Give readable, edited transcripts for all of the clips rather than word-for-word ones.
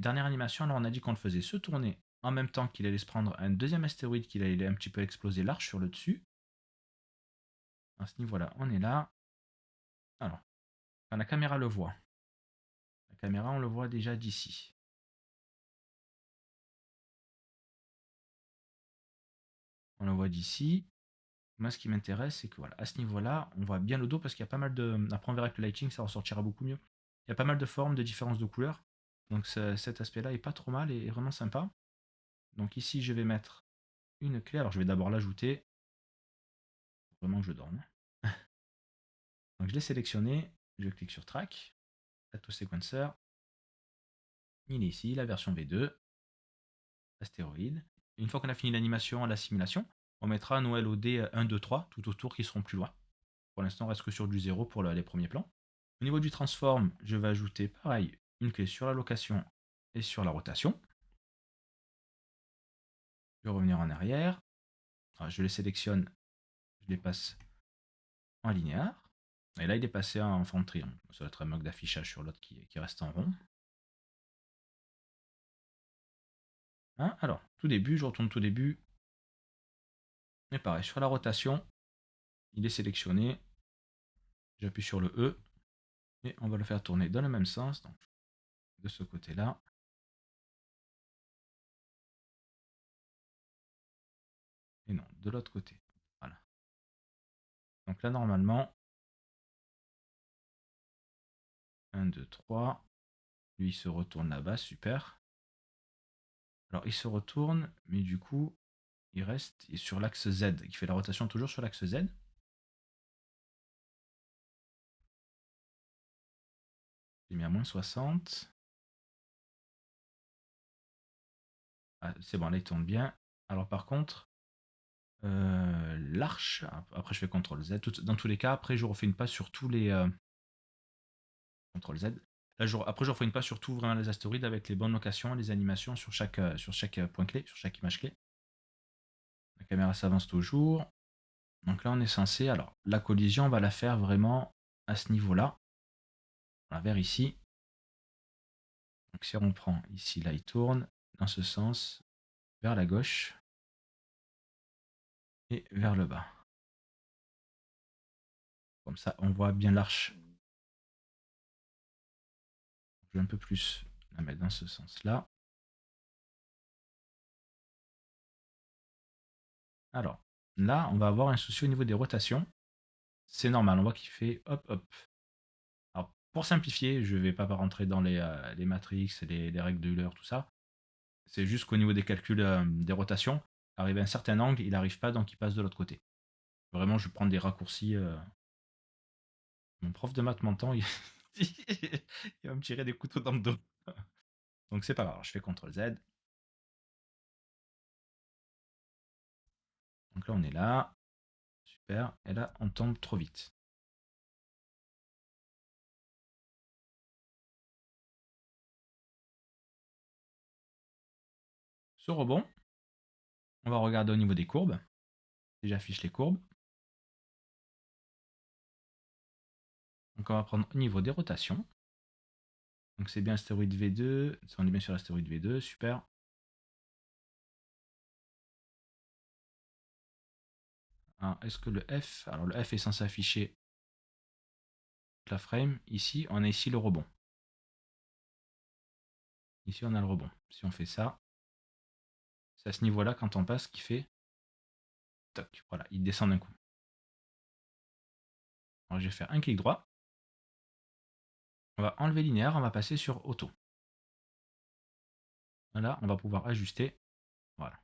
dernière animation, alors on a dit qu'on le faisait se tourner en même temps qu'il allait se prendre un deuxième astéroïde qu'il allait un petit peu exploser l'arche sur le dessus. À ce niveau-là, on est là. Alors, quand la caméra le voit, la caméra, on le voit déjà d'ici. On le voit d'ici. Moi, ce qui m'intéresse, c'est que voilà, à ce niveau-là, on voit bien le dos parce qu'il y a pas mal de. Après, on verra que le lighting, ça ressortira beaucoup mieux. Il y a pas mal de formes, de différences de couleurs. Donc, cet aspect-là est pas trop mal et est vraiment sympa. Donc, ici, je vais mettre une clé. Alors, je vais d'abord l'ajouter. Vraiment que je dorme. Donc, je l'ai sélectionné. Je clique sur Track. Auto Sequencer. Il est ici, la version V2. Astéroïde. Une fois qu'on a fini l'animation, la simulation, on mettra nos LOD 1, 2, 3 tout autour qui seront plus loin. Pour l'instant, on reste que sur du 0 pour les premiers plans. Au niveau du transform, je vais ajouter pareil une clé sur la location et sur la rotation. Je vais revenir en arrière. Alors, je les sélectionne, je les passe en linéaire. Et là, il est passé en forme de triangle. Ça va être un mode d'affichage sur l'autre qui reste en rond. Hein, alors, tout début, je retourne tout début. Et pareil, sur la rotation, il est sélectionné. J'appuie sur le E. Et on va le faire tourner dans le même sens. Donc, de ce côté-là. Et non, de l'autre côté. Voilà. Donc là, normalement, 1, 2, 3. Lui, il se retourne là-bas, super. Alors, il se retourne, mais du coup, il reste sur l'axe Z. Il fait la rotation toujours sur l'axe Z. J'ai mis à moins 60. Ah, c'est bon, là, il tourne bien. Alors, par contre, l'arche, après, je fais CTRL Z. Dans tous les cas, après, je refais une passe sur tous les... CTRL Z. Là, après, je refais une passe sur tout vraiment les astéroïdes avec les bonnes locations, les animations sur chaque point clé, sur chaque image clé. La caméra s'avance toujours. Donc là, on est censé... Alors, la collision, on va la faire vraiment à ce niveau-là. Voilà, vers ici. Donc si on prend ici, là, il tourne dans ce sens, vers la gauche et vers le bas. Comme ça, on voit bien l'arche. Je vais un peu plus la mettre dans ce sens-là. Alors, là, on va avoir un souci au niveau des rotations. C'est normal, on voit qu'il fait hop, hop. Alors, pour simplifier, je ne vais pas rentrer dans les matrix, les règles de Euler, tout ça. C'est juste qu'au niveau des calculs des rotations, arrivé à un certain angle, il n'arrive pas, donc il passe de l'autre côté. Vraiment, je prends des raccourcis. Mon prof de maths m'entend, il va me tirer des couteaux dans le dos. Donc c'est pas grave, je fais CTRL Z. Donc là, on est là. Super. Et là, on tombe trop vite. Ce rebond, on va regarder au niveau des courbes. Si j'affiche les courbes. Donc on va prendre au niveau des rotations. Donc c'est bien astéroïde V2. On est bien sur l'astéroïde V2. Super. Est-ce que le F... Alors le F est censé afficher la frame. Ici, on a ici le rebond. Ici, on a le rebond. Si on fait ça, c'est à ce niveau-là, quand on passe, qu'il fait... Toc. Voilà, il descend d'un coup. Alors je vais faire un clic droit. On va enlever linéaire, on va passer sur auto. Là, on va pouvoir ajuster. Voilà.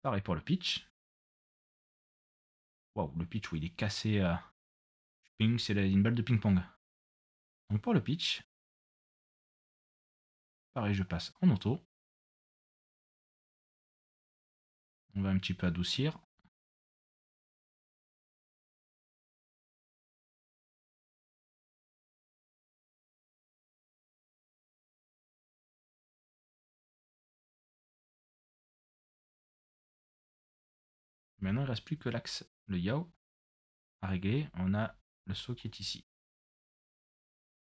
Pareil pour le pitch. Waouh, le pitch où il est cassé. Ping, c'est une balle de ping-pong. Donc pour le pitch, pareil, je passe en auto. On va un petit peu adoucir. Maintenant, il ne reste plus que l'axe, le yaw à régler. On a le saut qui est ici.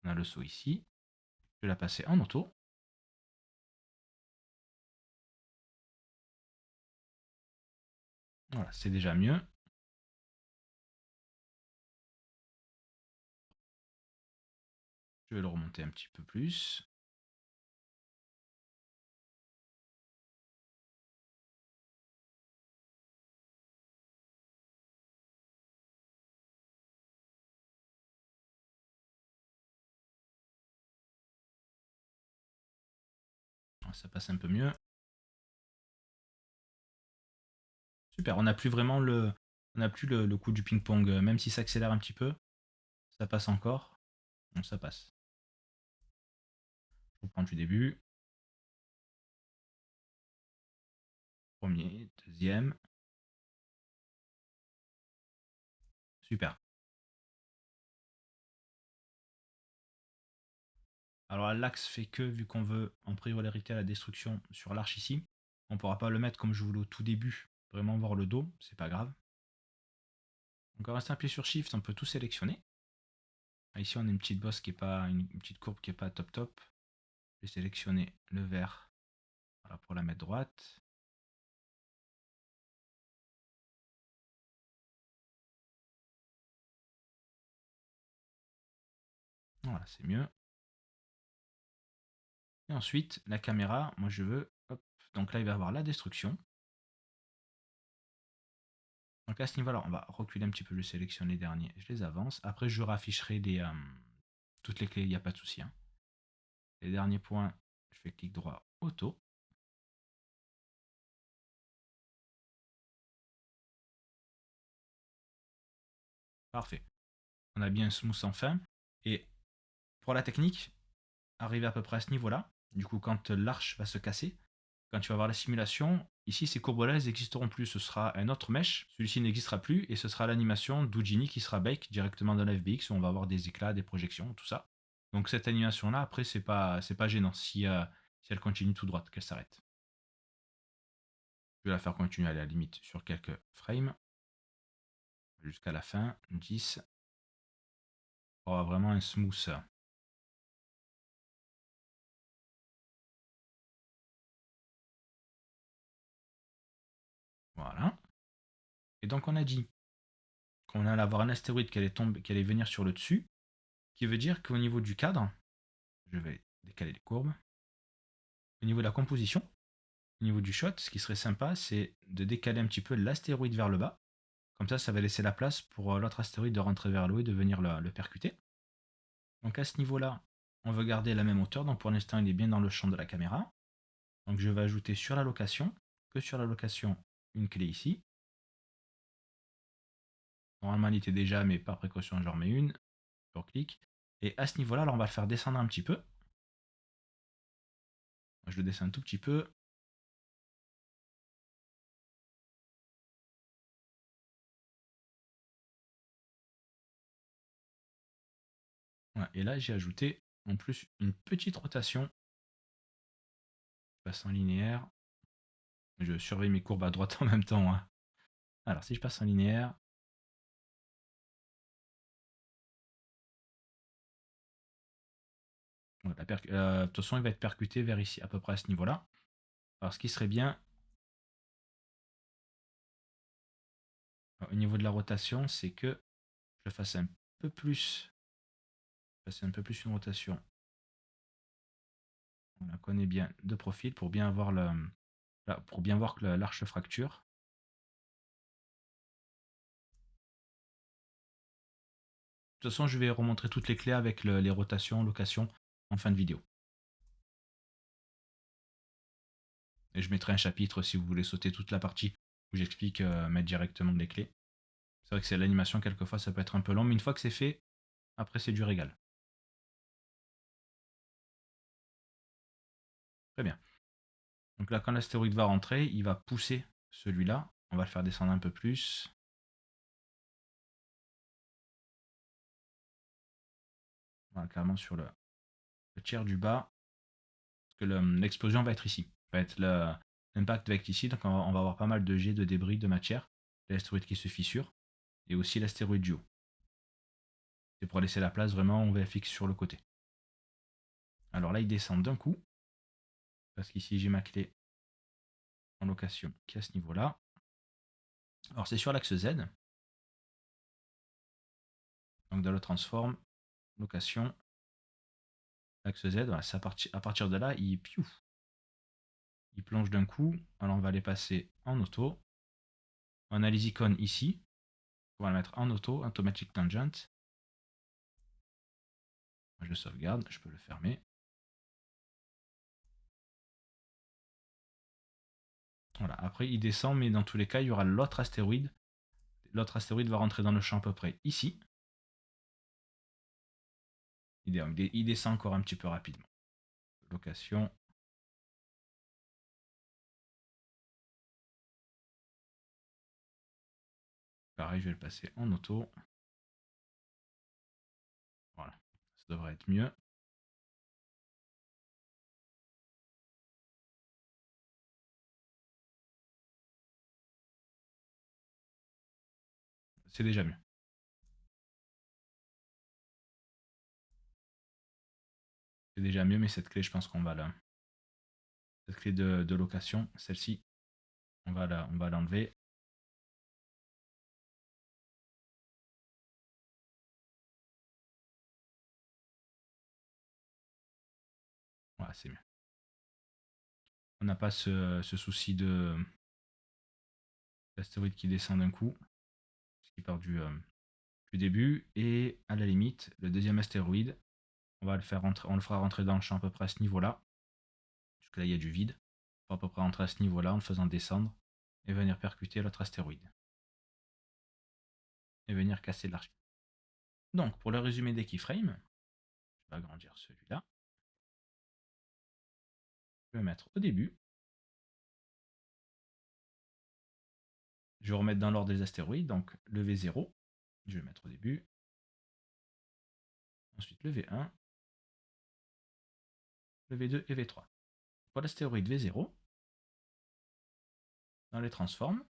On a le saut ici. Je vais la passer en auto. Voilà, c'est déjà mieux. Je vais le remonter un petit peu plus. Ça passe un peu mieux. Super, on n'a plus vraiment le coup du ping-pong, même si ça accélère un petit peu, ça passe encore. Bon, ça passe. Je reprends du début. Premier, deuxième. Super. Alors l'axe fait que, vu qu'on veut en priorité la destruction sur l'arche ici, on ne pourra pas le mettre comme je voulais au tout début, vraiment voir le dos, c'est pas grave. Donc on reste appuyé sur Shift, on peut tout sélectionner. Ici on a une petite bosse qui est pas, une petite courbe qui est pas top top. Je vais sélectionner le vert, voilà, pour la mettre droite. Voilà, c'est mieux. Et ensuite, la caméra, moi je veux, hop, donc là il va y avoir la destruction. Donc à ce niveau-là, on va reculer un petit peu, je sélectionne les derniers, je les avance. Après je rafficherai toutes les clés, il n'y a pas de souci, hein. Les derniers points, je fais clic droit, auto. Parfait. On a bien smooth enfin. Et pour la technique, arriver à peu près à ce niveau-là, du coup quand l'arche va se casser, quand tu vas voir la simulation, ici ces courbes-là, elles n'existeront plus. Ce sera un autre mesh, celui-ci n'existera plus, et ce sera l'animation d'Houdini qui sera bake directement dans la FBX, où on va avoir des éclats, des projections, tout ça. Donc cette animation-là, après, c'est pas gênant si elle continue tout droite, qu'elle s'arrête. Je vais la faire continuer à la limite sur quelques frames, jusqu'à la fin, 10, pour avoir vraiment un smooth. Voilà. Et donc on a dit qu'on allait avoir un astéroïde qui allait venir sur le dessus, qui veut dire qu'au niveau du cadre, je vais décaler les courbes, au niveau de la composition, au niveau du shot, ce qui serait sympa, c'est de décaler un petit peu l'astéroïde vers le bas. Comme ça va laisser la place pour l'autre astéroïde de rentrer vers le haut et de venir le percuter. Donc à ce niveau-là, on veut garder la même hauteur. Donc pour l'instant, il est bien dans le champ de la caméra. Donc je vais ajouter sur la location, une clé ici. Normalement, il était déjà, mais par précaution, j'en remets une. Je clique. Et à ce niveau-là, alors on va le faire descendre un petit peu. Je le descends un tout petit peu. Voilà. Et là, j'ai ajouté en plus une petite rotation. Je passe en linéaire. Je surveille mes courbes à droite en même temps, hein. Alors, si je passe en linéaire, de toute façon, il va être percuté vers ici, à peu près à ce niveau-là. Alors, ce qui serait bien, au niveau de la rotation, c'est que je fasse un peu plus, une rotation. On la connaît bien de profil pour bien avoir pour bien voir que l'arche fracture. De toute façon, je vais remontrer toutes les clés avec les rotations, locations en fin de vidéo. Et je mettrai un chapitre si vous voulez sauter toute la partie où j'explique mettre directement les clés. C'est vrai que c'est l'animation, quelquefois ça peut être un peu long, mais une fois que c'est fait, après c'est du régal. Très bien. Donc là, quand l'astéroïde va rentrer, il va pousser celui-là. On va le faire descendre un peu plus. Voilà, carrément sur le tiers du bas. Parce que l'explosion va être ici. L'impact va être ici, donc on va avoir pas mal de jets de débris, de matière. L'astéroïde qui se fissure. Et aussi l'astéroïde du haut. C'est pour laisser la place vraiment, on VFX sur le côté. Alors là, il descend d'un coup, parce qu'ici, j'ai ma clé en location qui est à ce niveau-là. Alors, c'est sur l'axe Z. Donc, dans le transform, location, axe Z, voilà, à partir de là, il plonge d'un coup. Alors, on va les passer en auto. On a les icônes ici. On va le mettre en auto, automatic tangent. Je sauvegarde, je peux le fermer. Voilà, après il descend, mais dans tous les cas, il y aura l'autre astéroïde. L'autre astéroïde va rentrer dans le champ à peu près ici. Il descend encore un petit peu rapidement. Location. Pareil, je vais le passer en auto. Voilà, ça devrait être mieux. C'est déjà mieux. C'est déjà mieux, mais cette clé, je pense qu'on va la... Cette clé de location, celle-ci, on va l'enlever. Voilà, c'est mieux. On n'a pas ce souci de l'astéroïde qui descend d'un coup, ce qui part du début. Et à la limite, le deuxième astéroïde, on le fera rentrer dans le champ à peu près à ce niveau-là. Jusque là, il y a du vide. On va à peu près rentrer à ce niveau-là en le faisant descendre et venir percuter l'autre astéroïde. Et venir casser l'arche. Donc, pour le résumé des keyframes, je vais agrandir celui-là. Je vais le mettre au début. Je vais remettre dans l'ordre des astéroïdes, donc le V0, je vais le mettre au début. Ensuite le V1, le V2 et V3. Pour l'astéroïde V0, dans les transformes,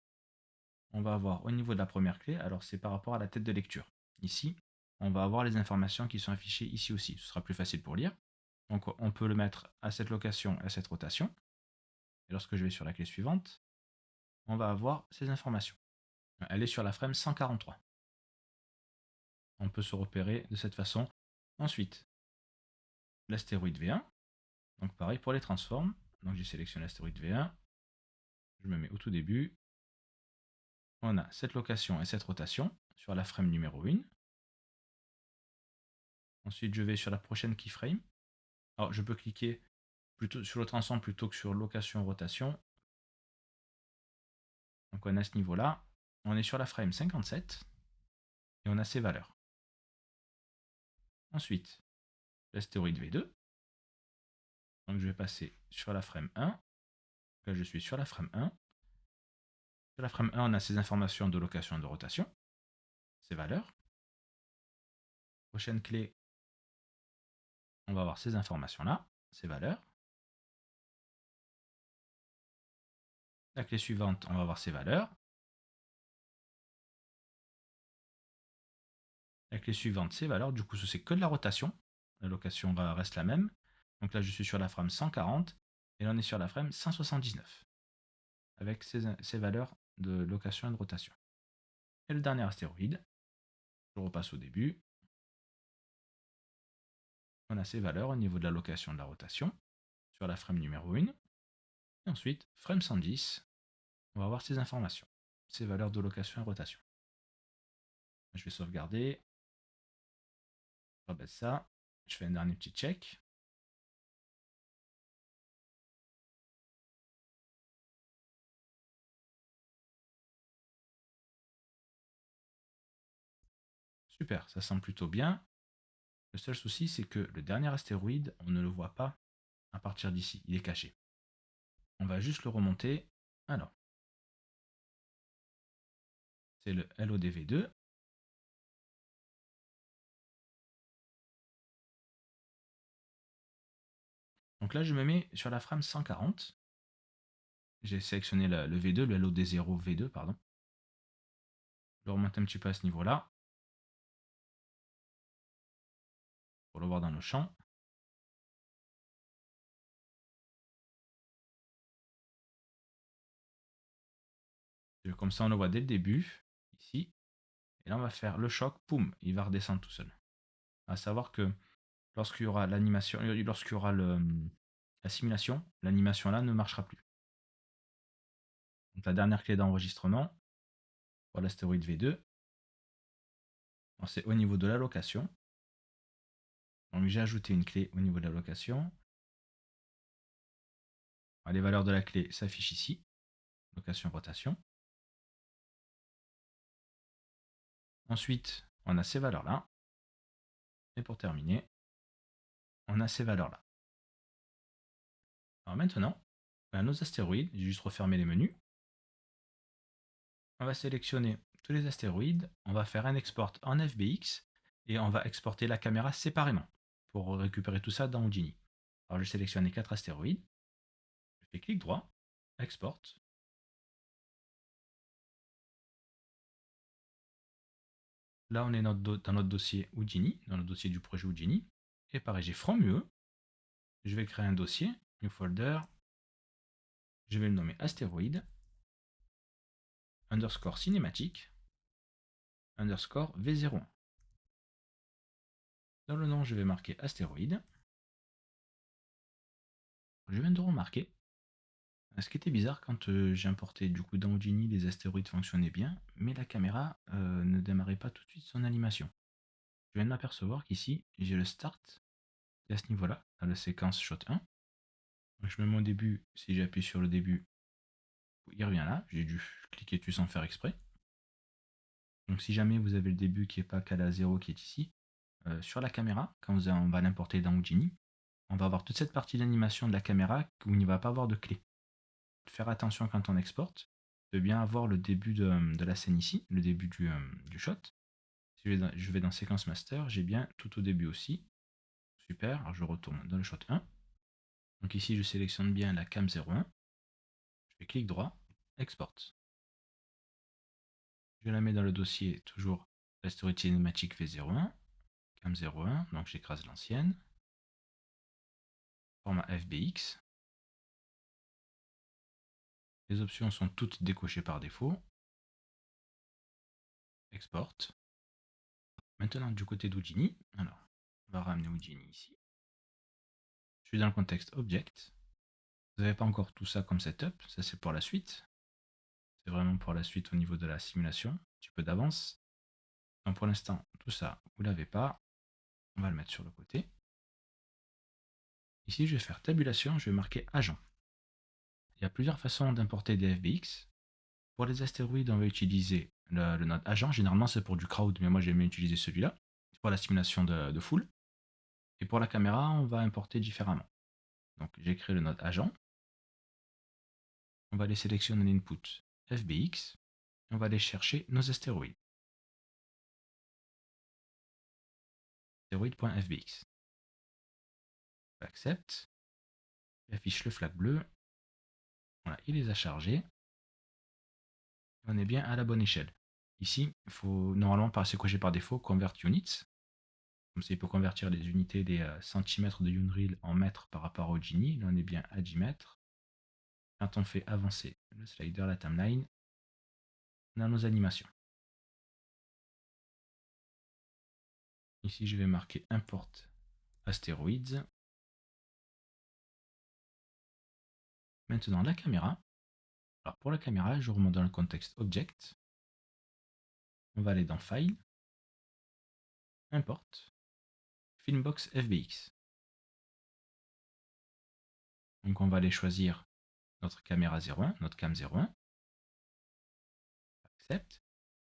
on va avoir au niveau de la première clé, alors c'est par rapport à la tête de lecture. Ici, on va avoir les informations qui sont affichées ici aussi. Ce sera plus facile pour lire. Donc on peut le mettre à cette location et à cette rotation. Et lorsque je vais sur la clé suivante, on va avoir ces informations. Elle est sur la frame 143. On peut se repérer de cette façon. Ensuite, l'astéroïde V1. Donc pareil pour les transformes. Donc j'ai sélectionné l'astéroïde V1. Je me mets au tout début. On a cette location et cette rotation sur la frame numéro 1. Ensuite, je vais sur la prochaine keyframe. Alors, je peux cliquer plutôt sur le transform plutôt que sur location rotation. Donc on a ce niveau-là. On est sur la frame 57 et on a ces valeurs. Ensuite, l'astéroïde V2. Donc je vais passer sur la frame 1. Là, je suis sur la frame 1. Sur la frame 1, on a ces informations de location et de rotation, ces valeurs. Prochaine clé, on va avoir ces informations-là, ces valeurs. La clé suivante, on va avoir ces valeurs. La clé suivante, ces valeurs. Du coup, ce c'est que de la rotation. La location reste la même. Donc là, je suis sur la frame 140 et là, on est sur la frame 179 avec ces valeurs de location et de rotation. Et le dernier astéroïde, je repasse au début. On a ces valeurs au niveau de la location et de la rotation sur la frame numéro 1. Et ensuite, frame 110, on va avoir ces informations, ces valeurs de location et rotation. Je vais sauvegarder. Je rebaisse ça. Je fais un dernier petit check. Super, ça semble plutôt bien. Le seul souci, c'est que le dernier astéroïde, on ne le voit pas à partir d'ici. Il est caché. On va juste le remonter. Alors, c'est le LODV2. Donc là, je me mets sur la frame 140. J'ai sélectionné le V2, le LOD0 V2, pardon. Je le remonte un petit peu à ce niveau-là. Pour le voir dans le champ. Comme ça, on le voit dès le début, ici. Et là, on va faire le choc, poum, il va redescendre tout seul. À savoir que lorsqu'il y aura l'animation, lorsqu'il y aura la simulation, l'animation là ne marchera plus. Donc la dernière clé d'enregistrement pour l'astéroïde V2, c'est au niveau de l'allocation. Donc j'ai ajouté une clé au niveau de l'allocation. Les valeurs de la clé s'affichent ici. Location, rotation. Ensuite, on a ces valeurs-là. Et pour terminer, on a ces valeurs-là. Alors maintenant, on a nos astéroïdes. J'ai juste refermé les menus. On va sélectionner tous les astéroïdes. On va faire un export en FBX. Et on va exporter la caméra séparément pour récupérer tout ça dans Houdini. Alors je sélectionne les 4 astéroïdes. Je fais clic droit, export. Là, on est dans notre dossier Houdini, dans le dossier du projet Houdini. Et pareil, j'ai From UE. Je vais créer un dossier, New Folder. Je vais le nommer astéroïde, underscore cinématique, underscore V01. Dans le nom, je vais marquer astéroïde. Je viens de remarquer, ce qui était bizarre quand j'ai importé du coup dans Houdini, les astéroïdes fonctionnaient bien, mais la caméra ne démarrait pas tout de suite son animation. Je viens de m'apercevoir qu'ici, j'ai le start, et à ce niveau-là, dans la séquence shot 1. Donc je mets mon début, si j'appuie sur le début, il revient là, j'ai dû cliquer dessus sans faire exprès. Donc si jamais vous avez le début qui n'est pas qu'à la 0 qui est ici, sur la caméra, quand on va l'importer dans Houdini, on va avoir toute cette partie d'animation de la caméra où il n'y va pas avoir de clé. Faire attention quand on exporte, de bien avoir le début de la scène ici, le début du shot. Si je vais dans séquence master, j'ai bien tout au début aussi. Super, alors je retourne dans le shot 1. Donc ici je sélectionne bien la cam 01. Je fais clic droit, export. Je la mets dans le dossier toujours Restore cinématique V01, cam 01, donc j'écrase l'ancienne. Format FBX. Les options sont toutes décochées par défaut. Export. Maintenant du côté d'Houdini, alors on va ramener Houdini ici. Je suis dans le contexte Object. Vous n'avez pas encore tout ça comme setup, ça c'est pour la suite. C'est vraiment pour la suite au niveau de la simulation, un petit peu d'avance. Donc pour l'instant, tout ça, vous ne l'avez pas. On va le mettre sur le côté. Ici, je vais faire tabulation, je vais marquer agent. Il y a plusieurs façons d'importer des FBX. Pour les astéroïdes, on va utiliser le node agent. Généralement, c'est pour du crowd, mais moi j'aime bien utiliser celui-là. C'est pour la simulation de full. Et pour la caméra, on va importer différemment. Donc j'ai créé le node agent. On va aller sélectionner l'input FBX. Et on va aller chercher nos astéroïdes. Astéroïde.fbx. Accepte. Affiche le flag bleu. Voilà, il les a chargés. On est bien à la bonne échelle. Ici, il faut normalement passer coché par défaut Convert Units. Comme ça, il peut convertir les unités des centimètres de Unreal en mètres par rapport au Genie. Là, on est bien à 10 mètres. Quand on fait avancer le slider, la timeline, on a nos animations. Ici, je vais marquer Import Asteroids. Maintenant, la caméra. Alors, pour la caméra, je remonte dans le contexte Object. On va aller dans File, Import, Filmbox FBX. Donc, on va aller choisir notre caméra 01, notre cam 01. Accept.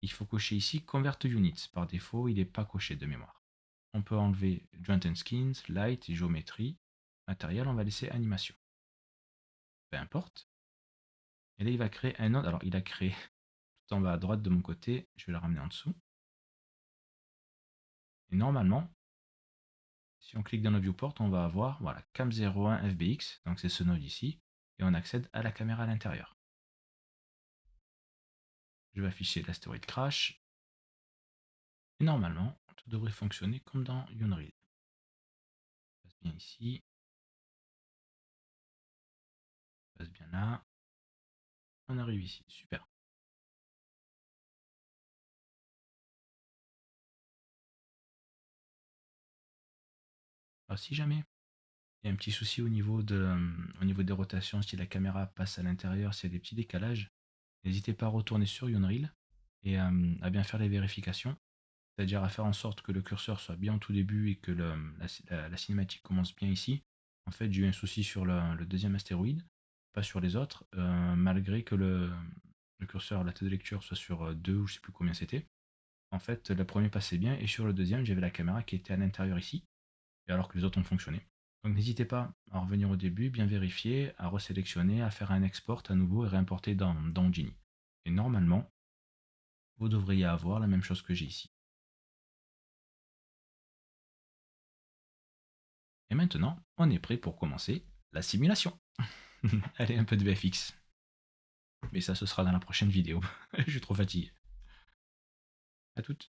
Il faut cocher ici Convert Units. Par défaut, il n'est pas coché de mémoire. On peut enlever Joint and Skins, Light, Géométrie. Matériel, on va laisser Animation. Peu importe. Et là, il va créer un autre. Alors, il a créé tout en bas à droite de mon côté. Je vais le ramener en dessous. Et normalement, si on clique dans le viewport, on va avoir voilà, Cam01 FBX. Donc, c'est ce node ici. Et on accède à la caméra à l'intérieur. Je vais afficher l'astéroïde crash. Et normalement, tout devrait fonctionner comme dans Unreal. Ça passe bien ici. Ça passe bien là. On arrive ici. Super. Alors si jamais il y a un petit souci au niveau des rotations, si la caméra passe à l'intérieur, s'il y a des petits décalages, n'hésitez pas à retourner sur Unreal et à bien faire les vérifications. C'est-à-dire à faire en sorte que le curseur soit bien au tout début et que la cinématique commence bien ici. En fait, j'ai eu un souci sur le deuxième astéroïde, pas sur les autres, malgré que le curseur, la tête de lecture soit sur 2 ou je sais plus combien c'était. En fait, le premier passait bien et sur le deuxième, j'avais la caméra qui était à l'intérieur ici, et alors que les autres ont fonctionné. Donc n'hésitez pas à revenir au début, bien vérifier, à resélectionner, à faire un export à nouveau et réimporter dans Houdini. Et normalement, vous devriez avoir la même chose que j'ai ici. Et maintenant, on est prêt pour commencer la simulation. Allez, un peu de VFX. Mais ça, ce sera dans la prochaine vidéo. Je suis trop fatigué. À toutes.